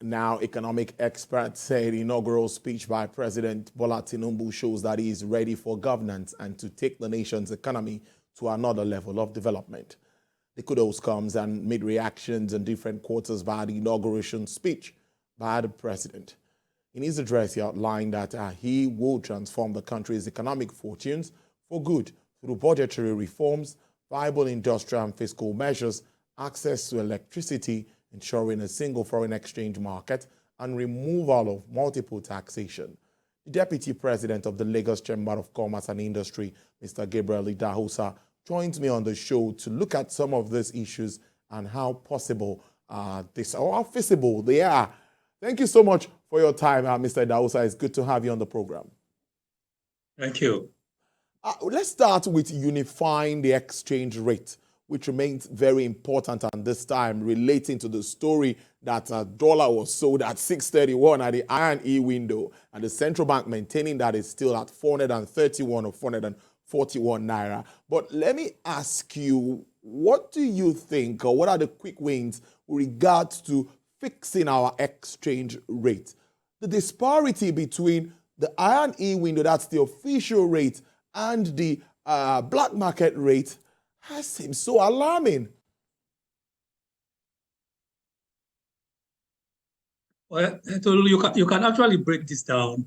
Now, economic experts say the inaugural speech by President Bola Tinubu shows that he is ready for governance and to take the nation's economy to another level of development. The kudos comes amid reactions in different quarters by the inauguration speech by the president. In his address, he outlined that he will transform the country's economic fortunes for good through budgetary reforms, viable industrial and fiscal measures, access to electricity, ensuring a single foreign exchange market, and removal of multiple taxation. The Deputy President of the Lagos Chamber of Commerce and Industry, Mr. Gabriel Idahosa, joins me on the show to look at some of these issues and how possible or how feasible they are. Thank you so much for your time, Mr. Idahosa. It's good to have you on the program. Thank you. Let's start with unifying the exchange rate, which remains very important at this time, relating to the story that dollar was sold at 631 at the I&E window, and the central bank maintaining that it's still at 431 or 441 naira. But let me ask you, what do you think, or what are the quick wins with regards to fixing our exchange rate? The disparity between the I&E window, that's the official rate, and the black market rate seems so alarming. Well, you can actually break this down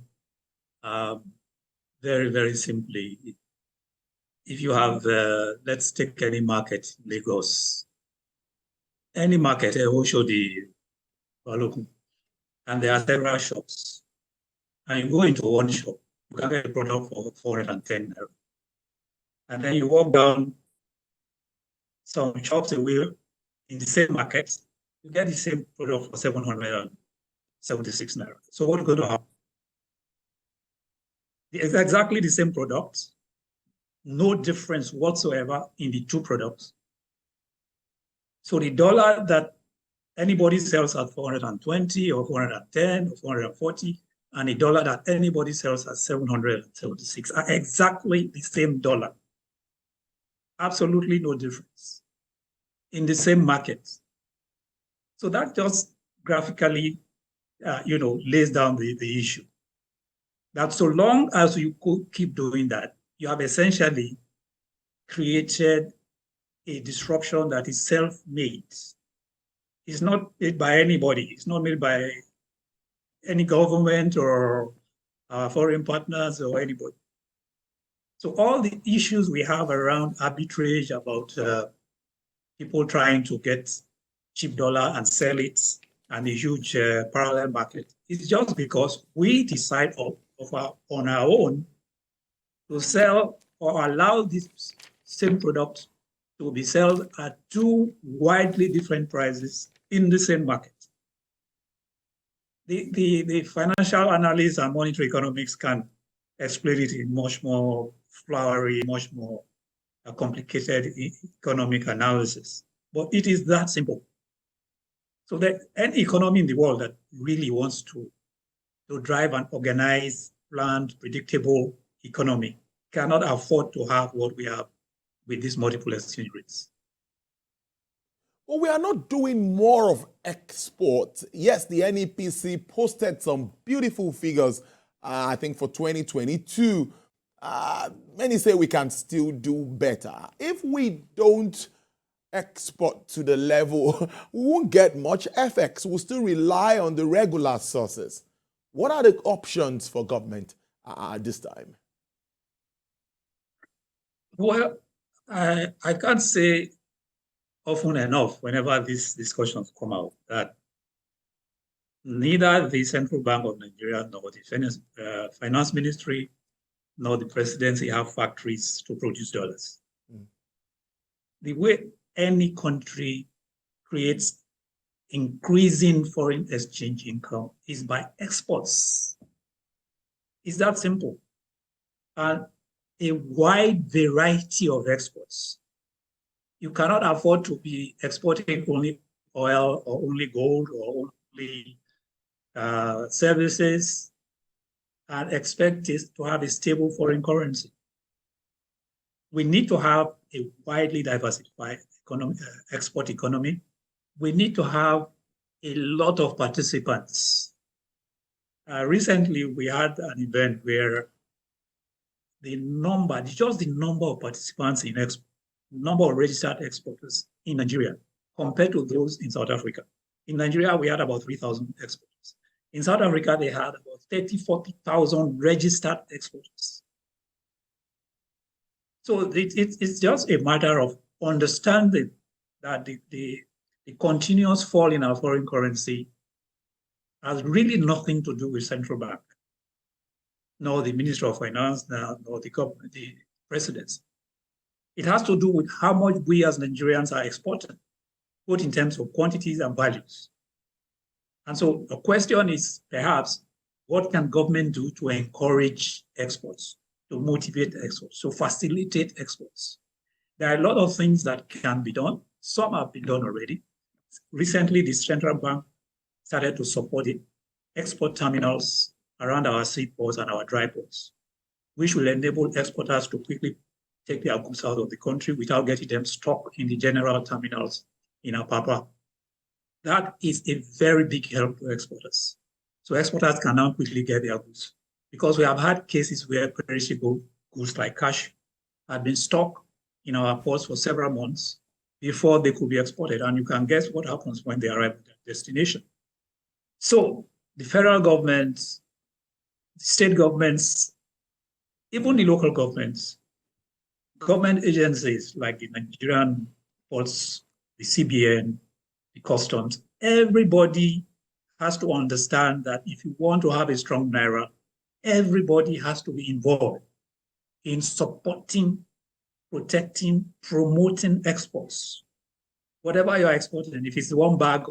very, very simply. If you have, let's take any market, Lagos, any market, will show the local, and there are several shops, and you go into one shop, you can get a product for 410 naira, and then you walk down some shops away in the same market, you get the same product for 776 naira. So what's going to happen? It's exactly the same product, no difference whatsoever in the two products. So the dollar that anybody sells at 420 or 410 or 440, and the dollar that anybody sells at 776 are exactly the same dollar. Absolutely no difference in the same market. So that just graphically, lays down the issue. That so long as you could keep doing that, you have essentially created a disruption that is self-made. It's not made by anybody. It's not made by any government or foreign partners or anybody. So all the issues we have around arbitrage, about people trying to get cheap dollar and sell it, and a huge parallel market, is just because we decide on our own to sell or allow this same product to be sold at two widely different prices in the same market. The financial analysts and monetary economics can explain it in much more flowery, much more complicated economic analysis. But it is that simple. So that any economy in the world that really wants to drive an organized, planned, predictable economy cannot afford to have what we have with these multiple exchange rates. Well, we are not doing more of export. Yes, the NEPC posted some beautiful figures, I think, for 2022. Many say we can still do better. If we don't export to the level, we won't get much FX. We'll still rely on the regular sources. What are the options for government at this time? Well, I can't say often enough whenever these discussions come out that neither the Central Bank of Nigeria nor the Finance Ministry nor the presidency have factories to produce dollars. The way any country creates increasing foreign exchange income is by exports. It's that simple. And a wide variety of exports. You cannot afford to be exporting only oil or only gold or only services and expect it to have a stable foreign currency. We need to have a widely diversified export economy. We need to have a lot of participants. Recently, we had an event where just the number of participants in number of registered exporters in Nigeria compared to those in South Africa. In Nigeria, we had about 3,000 exporters. In South Africa, they had about 40,000 registered exporters. So it's just a matter of understanding that the continuous fall in our foreign currency has really nothing to do with central bank, nor the Minister of Finance, nor the government, the presidents. It has to do with how much we as Nigerians are exporting, both in terms of quantities and values. And so the question is perhaps, what can government do to encourage exports, to motivate exports, to facilitate exports? There are a lot of things that can be done. Some have been done already. Recently, the central bank started to support the export terminals around our seaports and our dry ports, which will enable exporters to quickly take their goods out of the country without getting them stuck in the general terminals in Apapa. That is a very big help to exporters. So exporters can now quickly get their goods, because we have had cases where perishable goods like cash had been stuck in our ports for several months before they could be exported. And you can guess what happens when they arrive at their destination. So the federal government, the state governments, even the local governments, government agencies like the Nigerian ports, the CBN, the customs, everybody has to understand that if you want to have a strong Naira, everybody has to be involved in supporting, protecting, promoting exports. Whatever you're exporting, if it's one bag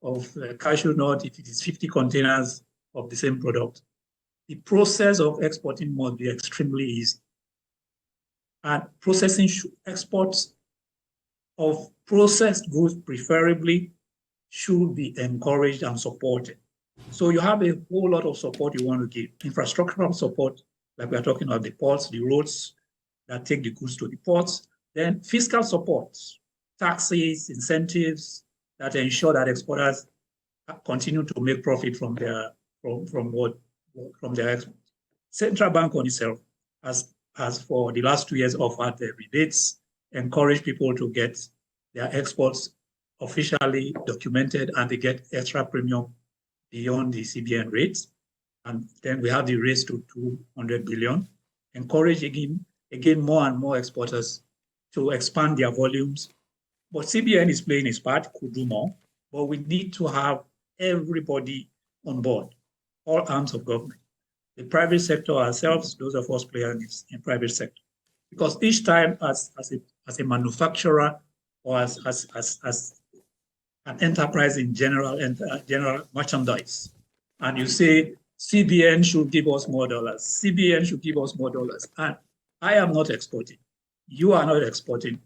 of cashew nut, if it is 50 containers of the same product, the process of exporting must be extremely easy. And exports of processed goods preferably should be encouraged and supported. So you have a whole lot of support you want to give. Infrastructural support, like we are talking about the ports, the roads that take the goods to the ports. Then fiscal support, taxes, incentives that ensure that exporters continue to make profit from their export. Central bank on itself has for the last 2 years offered the rebates, encourage people to get their exports officially documented, and they get extra premium beyond the CBN rates. And then we have the raise to 200 billion, encourage again more and more exporters to expand their volumes. But CBN is playing its part, could do more, but we need to have everybody on board, all arms of government. The private sector ourselves, those of us playing in private sector. Because each time as a manufacturer or as an enterprise in general merchandise, and you say CBN should give us more dollars, CBN should give us more dollars, and I am not exporting, you are not exporting,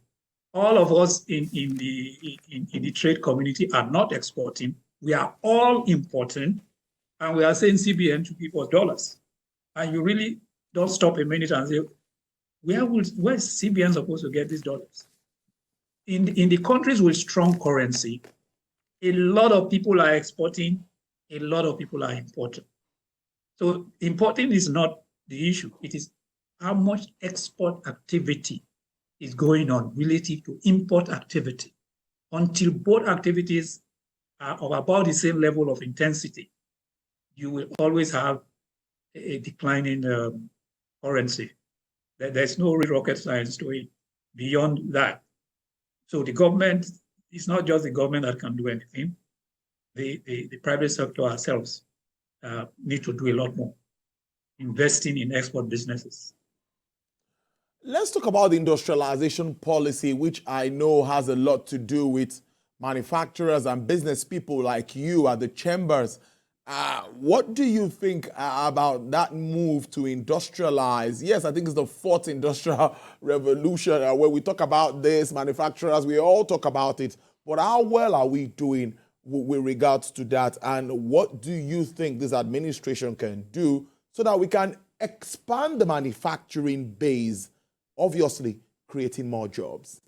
all of us in the trade community are not exporting, we are all importing, and we are saying CBN should give us dollars. And you really don't stop a minute and say, where is CBN supposed to get these dollars? In the countries with strong currency, a lot of people are exporting, a lot of people are importing. So importing is not the issue. It is how much export activity is going on relative to import activity. Until both activities are of about the same level of intensity, you will always have a declining currency. There's no rocket science to it beyond that. So the government, it's not just the government that can do anything. The private sector ourselves need to do a lot more, investing in export businesses. Let's talk about the industrialization policy, which I know has a lot to do with manufacturers and business people like you at the chambers. What do you think about that move to industrialize? Yes, I think it's the fourth industrial revolution where we talk about this, manufacturers, we all talk about it. But how well are we doing with regards to that? And what do you think this administration can do so that we can expand the manufacturing base, obviously creating more jobs?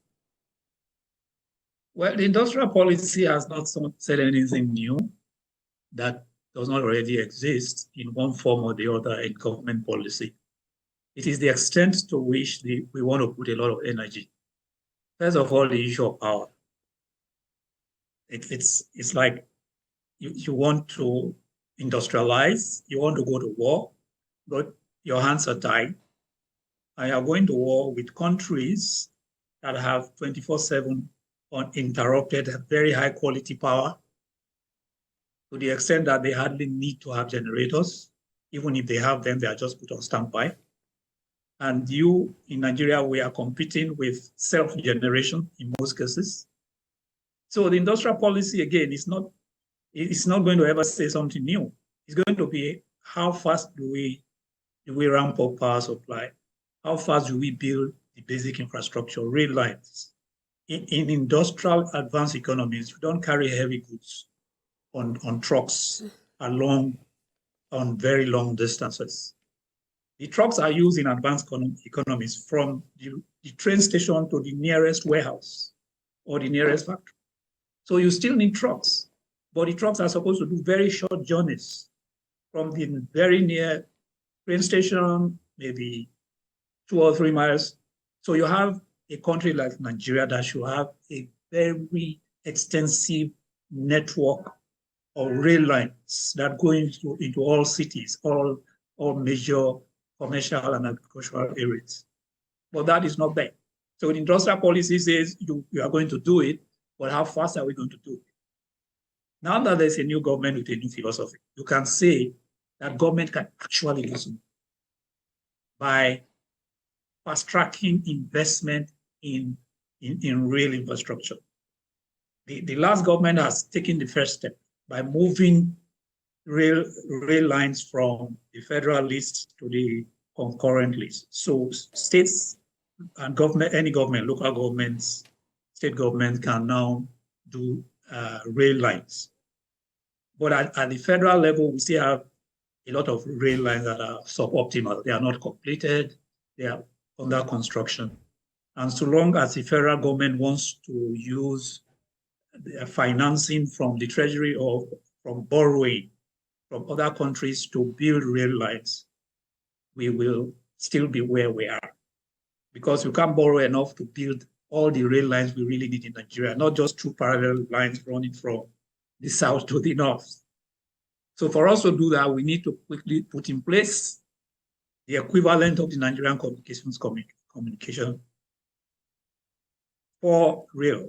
Well, the industrial policy has not said anything new that does not already exist in one form or the other in government policy. It is the extent to which we want to put a lot of energy. First of all, the issue of power. It's like you want to industrialize, you want to go to war, but your hands are tied. And you are going to war with countries that have 24/7 uninterrupted, very high quality power, to the extent that they hardly need to have generators. Even if they have them, they are just put on standby. And you, in Nigeria, we are competing with self-generation in most cases. So the industrial policy, again, it's not going to ever say something new. It's going to be how fast do we ramp up power supply? How fast do we build the basic infrastructure, rail lines? In industrial advanced economies, you don't carry heavy goods on trucks on very long distances. The trucks are used in advanced economies from the train station to the nearest warehouse or the nearest factory. So you still need trucks, but the trucks are supposed to do very short journeys from the very near train station, maybe 2 or 3 miles. So you have a country like Nigeria that should have a very extensive network of rail lines that go into all cities, all major commercial and agricultural areas. But that is not there. So the industrial policy says you are going to do it, but how fast are we going to do it? Now that there's a new government with a new philosophy, you can say that government can actually listen by fast-tracking investment in rail infrastructure. The last government has taken the first step by moving rail lines from the federal list to the concurrent list. So states and government, any government, local governments, state governments can now do rail lines. But at the federal level, we still have a lot of rail lines that are suboptimal. They are not completed. They are under construction. And so long as the federal government wants to use financing from the treasury or from borrowing from other countries to build rail lines, we will still be where we are. Because we can't borrow enough to build all the rail lines we really need in Nigeria, not just 2 parallel lines running from the south to the north. So for us to do that, we need to quickly put in place the equivalent of the Nigerian communication for rail.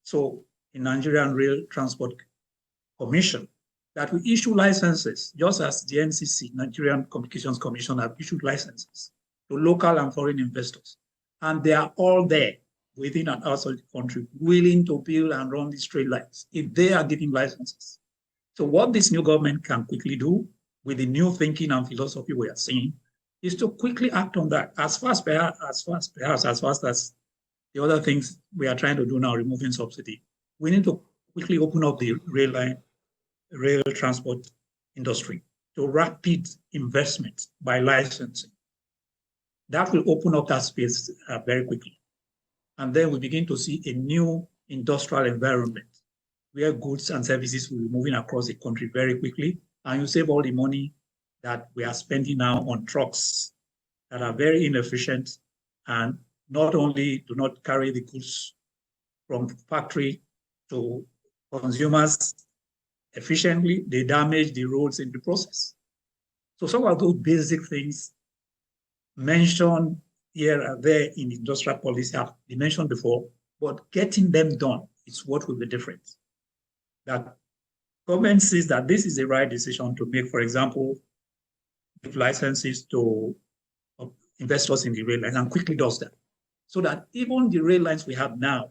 So the Nigerian Rail Transport Commission that will issue licenses, just as the NCC, Nigerian Communications Commission, have issued licenses to local and foreign investors. And they are all there within and outside the country, willing to build and run these trade lines if they are given licenses. So what this new government can quickly do with the new thinking and philosophy we are seeing is to quickly act on that as fast as the other things we are trying to do now, removing subsidy. We need to quickly open up the rail transport industry to rapid investment by licensing. That will open up that space very quickly. And then we begin to see a new industrial environment where goods and services will be moving across the country very quickly. And you save all the money that we are spending now on trucks that are very inefficient and not only do not carry the goods from factory to consumers efficiently, they damage the roads in the process. So some of those basic things mentioned here and there in industrial policy have been mentioned before, but getting them done is what will be different. That government sees that this is the right decision to make, for example, give licenses to investors in the rail line and quickly does that. So that even the rail lines we have now,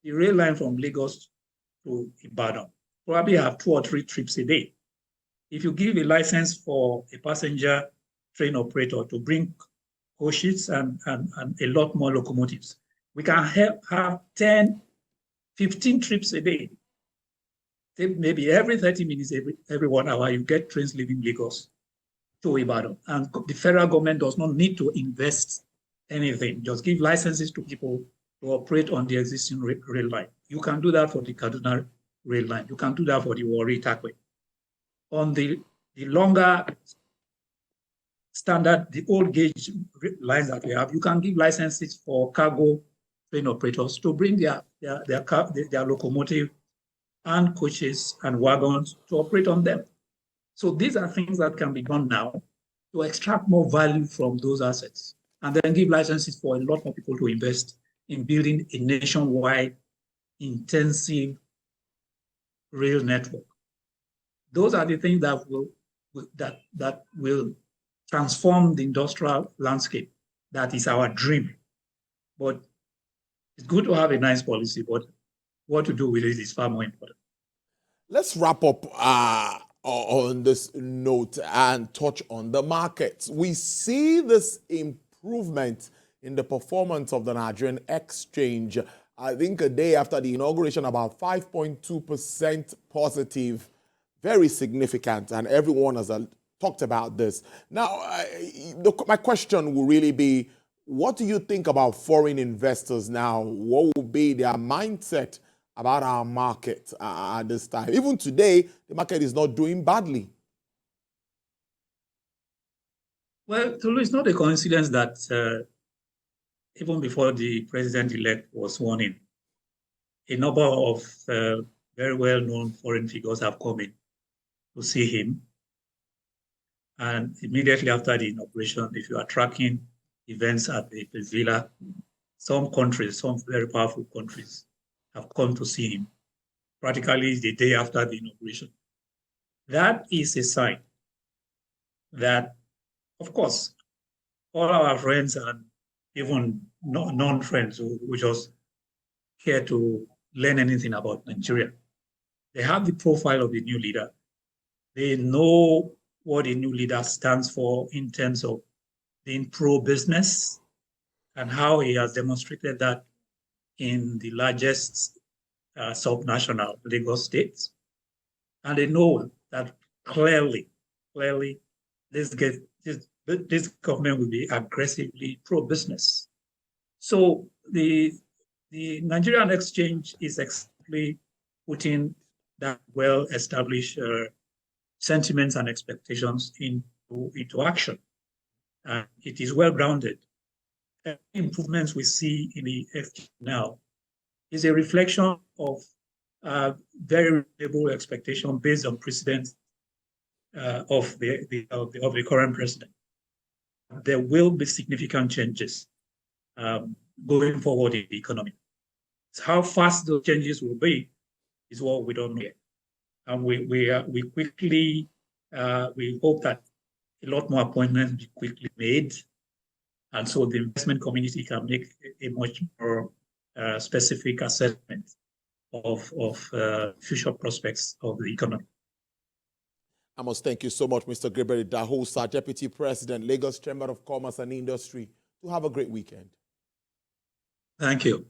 the rail line from Lagos to Ibadan, probably have 2 or 3 trips a day. If you give a license for a passenger train operator to bring coaches and a lot more locomotives, we can have 10, 15 trips a day. Maybe every 30 minutes, every 1 hour, you get trains leaving Lagos to Ibadan. And the federal government does not need to invest anything. Just give licenses to people to operate on the existing rail line. You can do that for the Kaduna rail line. You can do that for the Warri Takwe. On the longer standard, the old gauge lines that we have, you can give licenses for cargo train operators to bring their locomotive and coaches and wagons to operate on them. So these are things that can be done now to extract more value from those assets and then give licenses for a lot more people to invest in building a nationwide intensive rail network. Those are the things that will transform the industrial landscape. That is our dream. But it's good to have a nice policy, but what to do with it is far more important. Let's wrap up on this note and touch on the markets. We see this improvement in the performance of the Nigerian exchange. I think a day after the inauguration, about 5.2% positive, very significant, and everyone has talked about this. Now, my question will really be, what do you think about foreign investors now? What will be their mindset about our market at this time? Even today, the market is not doing badly. Well, Tolu, it's not a coincidence that even before the president-elect was sworn in, a number of very well-known foreign figures have come in to see him. And immediately after the inauguration, if you are tracking events at the villa, some countries, some very powerful countries, have come to see him practically the day after the inauguration. That is a sign that, of course, all our friends and even non-friends who just care to learn anything about Nigeria, they have the profile of the new leader. They know what a new leader stands for in terms of being pro-business and how he has demonstrated that in the largest subnational Lagos state. And they know that clearly this government will be aggressively pro-business. So the Nigerian exchange is exactly putting that well-established sentiments and expectations into action. It is well-grounded. Improvements we see in the exchange now is a reflection of very reasonable expectation based on precedents of the current president. There will be significant changes going forward in the economy. So how fast those changes will be is what we don't know yet. And we quickly we hope that a lot more appointments be quickly made, and so the investment community can make a much more specific assessment of future prospects of the economy. I must thank you so much, Mr. Gabriel Dahosa, Deputy President, Lagos Chamber of Commerce and Industry. To have a great weekend. Thank you.